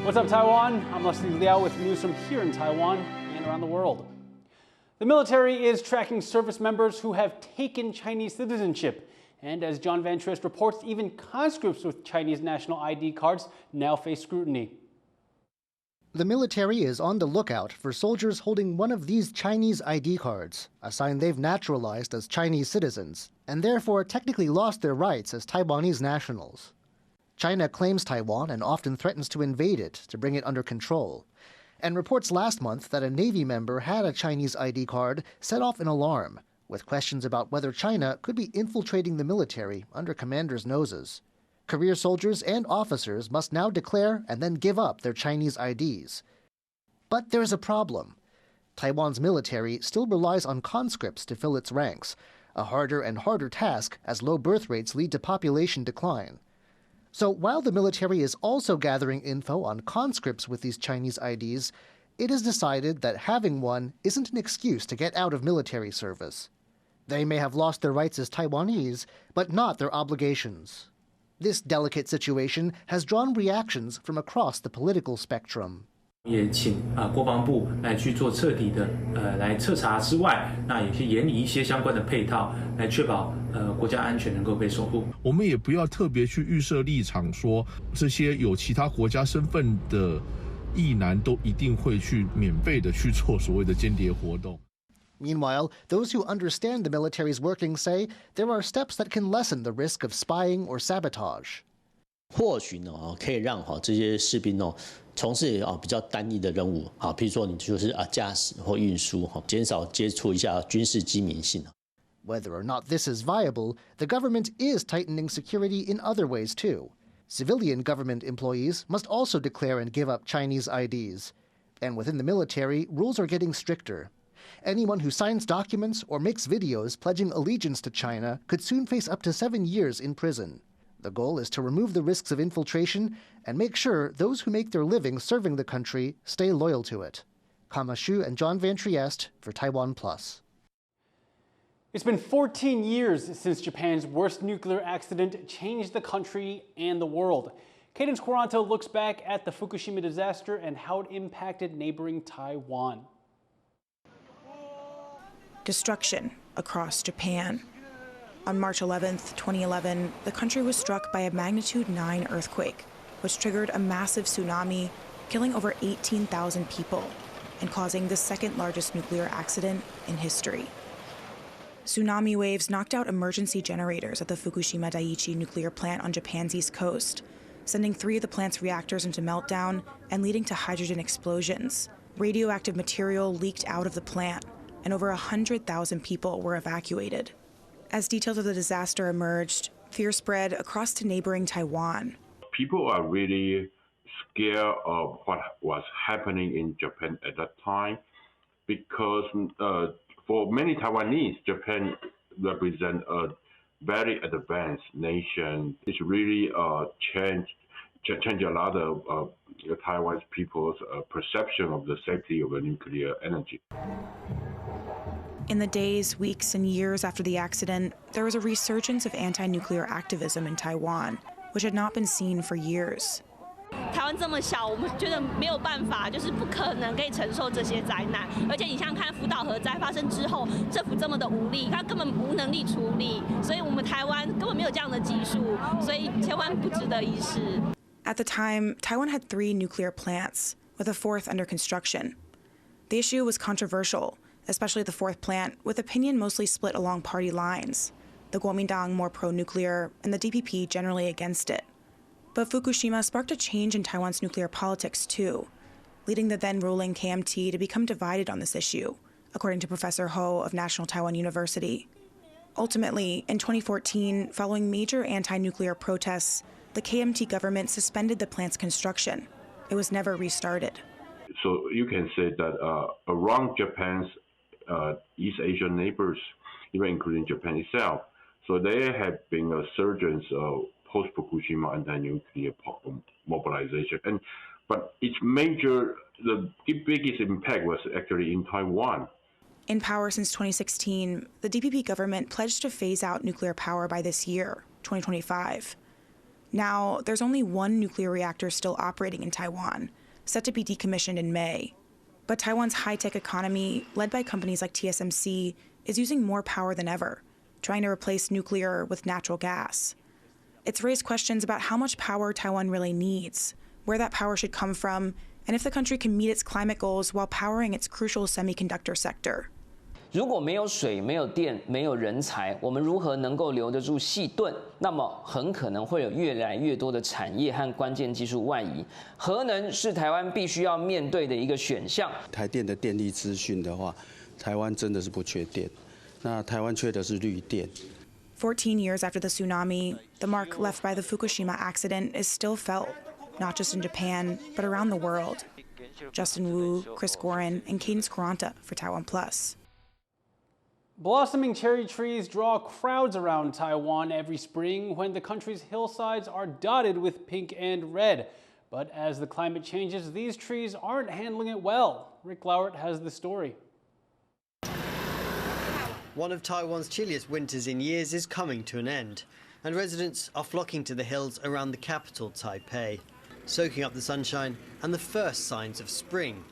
What's up, Taiwan? I'm Liao with news from here in Taiwan and around the world. The military is tracking service members who have taken Chinese citizenship. And as John Van Trist reports, even conscripts with Chinese national ID cards now face scrutiny. The military is on the lookout for soldiers holding one of these Chinese ID cards, a sign they've naturalized as Chinese citizens, and therefore technically lost their rights as Taiwanese nationals. China claims Taiwan and often threatens to invade it to bring it under control. And reports last month that a Navy member had a Chinese ID card set off an alarm, with questions about whether China could be infiltrating the military under commanders' noses. Career soldiers and officers must now declare and then give up their Chinese IDs. But there's a problem. Taiwan's military still relies on conscripts to fill its ranks, a harder and harder task as low birth rates lead to population decline. So while the military is also gathering info on conscripts with these Chinese IDs, it has decided that having one isn't an excuse to get out of military service. They may have lost their rights as Taiwanese, but not their obligations. This delicate situation has drawn reactions from across the political spectrum. 也请国防部来去做彻底的来彻查之外，那也去研拟一些相关的配套，来确保国家安全能够被守护。我们也不要特别去预设立场，说这些有其他国家身份的役男都一定会去免费的去做所谓的间谍活动。 Meanwhile, those who understand the military's workings say there are steps that can lessen the risk of spying or sabotage. 或许呢，可以让这些士兵从事比较单一的任务，譬如说你就是驾驶或运输，减少接触一下军事机密性。 Whether or not this is viable, the government is tightening security in other ways too. Civilian government employees must also declare and give up Chinese IDs. And within the military, rules are getting stricter. Anyone who signs documents or makes videos pledging allegiance to China could soon face up to 7 years in prison. The goal is to remove the risks of infiltration and make sure those who make their living serving the country stay loyal to it. Kama Xu and John Van Trieste for TaiwanPlus. It's been 14 years since Japan's worst nuclear accident changed the country and the world. Cadence Quaranto looks back at the Fukushima disaster and how it impacted neighboring Taiwan. Destruction across Japan. On March 11, 2011, the country was struck by a magnitude 9 earthquake, which triggered a massive tsunami, killing over 18,000 people and causing the second largest nuclear accident in history. Tsunami waves knocked out emergency generators at the Fukushima Daiichi nuclear plant on Japan's east coast, sending 3 of the plant's reactors into meltdown and leading to hydrogen explosions. Radioactive material leaked out of the plant, and over 100,000 people were evacuated. As details of the disaster emerged, fear spread across to neighboring Taiwan. People are really scared of what was happening in Japan at that time because for many Taiwanese, Japan represents a very advanced nation. It's really changed a lot of Taiwanese people's perception of the safety of nuclear energy. In the days, weeks, and years after the accident, there was a resurgence of anti-nuclear activism in Taiwan, which had not been seen for years. 台湾这么小，我们觉得没有办法，就是不可能可以承受这些灾难。而且你想想看，福岛核灾发生之后，政府这么的无力，他根本无能力处理，所以我们台湾根本没有这样的技术，所以千万不值得一试。At the time, Taiwan had 3 nuclear plants, with a 4th under construction. The issue was controversial, especially the 4th plant, with opinion mostly split along party lines, the Kuomintang more pro-nuclear and the DPP generally against it. But Fukushima sparked a change in Taiwan's nuclear politics too, leading the then-ruling KMT to become divided on this issue, according to Professor Ho of National Taiwan University. Ultimately, in 2014, following major anti-nuclear protests, the KMT government suspended the plant's construction. It was never restarted. So you can say that around Japan's East Asian neighbors, even including Japan itself, so there have been a surge of post-Fukushima anti-nuclear mobilization. But its the biggest impact was actually in Taiwan. In power since 2016, the DPP government pledged to phase out nuclear power by this year, 2025. Now, there's only one nuclear reactor still operating in Taiwan, set to be decommissioned in May. But Taiwan's high-tech economy, led by companies like TSMC, is using more power than ever, trying to replace nuclear with natural gas. It's raised questions about how much power Taiwan really needs, where that power should come from, and if the country can meet its climate goals while powering its crucial semiconductor sector. 如果没有水、没有电、没有人才，我们如何能够留得住细盾？那么很可能会有越来越多的产业和关键技术外移。核能是台湾必须要面对的一个选项。台电的电力资讯的话，台湾真的是不缺电，那台湾缺的是绿电。14 years after the tsunami, the mark left by the Fukushima accident is still felt, not just in Japan, but around the world. Justin Wu, Chris Gorin, and Cadence Quaranta for TaiwanPlus. Blossoming cherry trees draw crowds around Taiwan every spring when the country's hillsides are dotted with pink and red. But as the climate changes, these trees aren't handling it well. Rick Lauert has the story. One of Taiwan's chilliest winters in years is coming to an end, and residents are flocking to the hills around the capital, Taipei, soaking up the sunshine and the first signs of spring,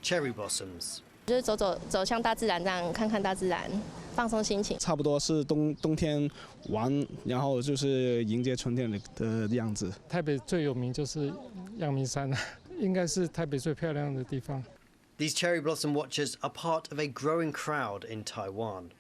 cherry blossoms. 就是走向大自然，这样看看大自然，放松心情。差不多是冬天玩，然后就是迎接春天的样子。台北最有名就是阳明山，应该是台北最漂亮的地方。These cherry blossom watchers are part of a growing crowd in Taiwan.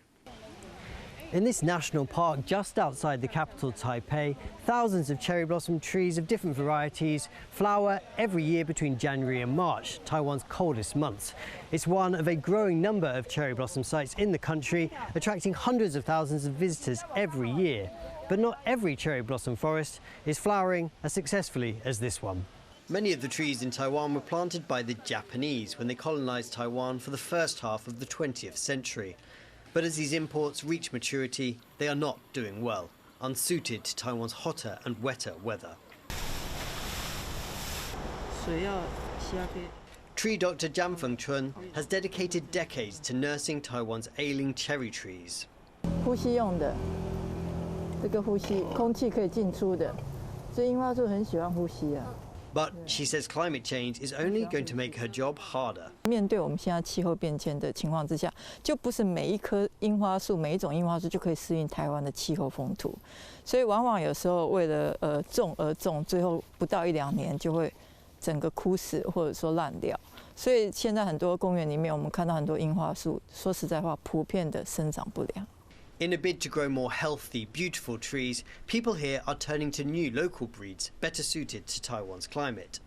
In this national park just outside the capital, Taipei, thousands of cherry blossom trees of different varieties flower every year between January and March, Taiwan's coldest months. It's one of a growing number of cherry blossom sites in the country, attracting hundreds of thousands of visitors every year. But not every cherry blossom forest is flowering as successfully as this one. Many of the trees in Taiwan were planted by the Japanese when they colonized Taiwan for the first half of the 20th century. But as these imports reach maturity, they are not doing well, unsuited to Taiwan's hotter and wetter weather. Tree doctor Zhang Fengchun has dedicated decades to nursing Taiwan's ailing cherry trees. 呼吸用的，这个呼吸空气可以进出的，所以樱花树很喜欢呼吸啊。 But she says climate change is only going to make her job harder. 面对我们现在气候变迁的情况之下，就不是每一棵樱花树、每一种樱花树就可以适应台湾的气候风土，所以往往有时候为了种而种，最后不到1-2年就会整个枯死或者说烂掉。所以现在很多公园里面，我们看到很多樱花树，说实在话，普遍的生长不良。 In a bid to grow more healthy, beautiful trees, people here are turning to new local breeds better suited to Taiwan's climate.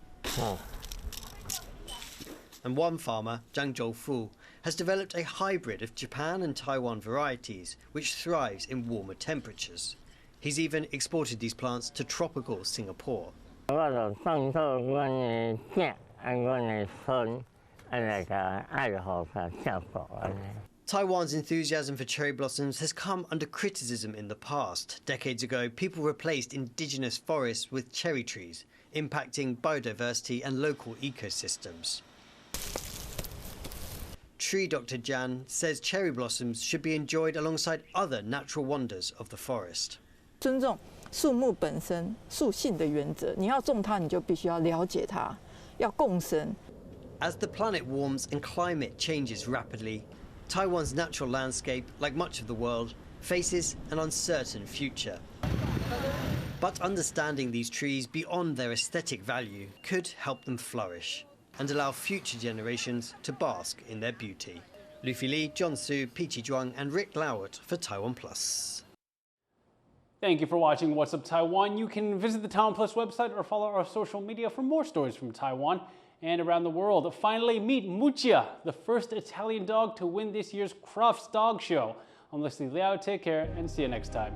And one farmer, Zhang Zhoufu, has developed a hybrid of Japan and Taiwan varieties, which thrives in warmer temperatures. He's even exported these plants to tropical Singapore. Taiwan's enthusiasm for cherry blossoms has come under criticism in the past. Decades ago, people replaced indigenous forests with cherry trees, impacting biodiversity and local ecosystems. Tree Dr. Jan says cherry blossoms should be enjoyed alongside other natural wonders of the forest. 尊重树木本身树性的原则，你要种它，你就必须要了解它，要共生。As the planet warms and climate changes rapidly, Taiwan's natural landscape, like much of the world, faces an uncertain future. But understanding these trees beyond their aesthetic value could help them flourish and allow future generations to bask in their beauty. Lu Fili, John Su, Peachy Zhuang and Rick Lauert for TaiwanPlus. Thank you for watching What's Up Taiwan. You can visit the TaiwanPlus website or follow our social media for more stories from Taiwan and around the world. Finally, meet Muccia, the first Italian dog to win this year's Crufts Dog Show. I'm Liao. Take care and see you next time.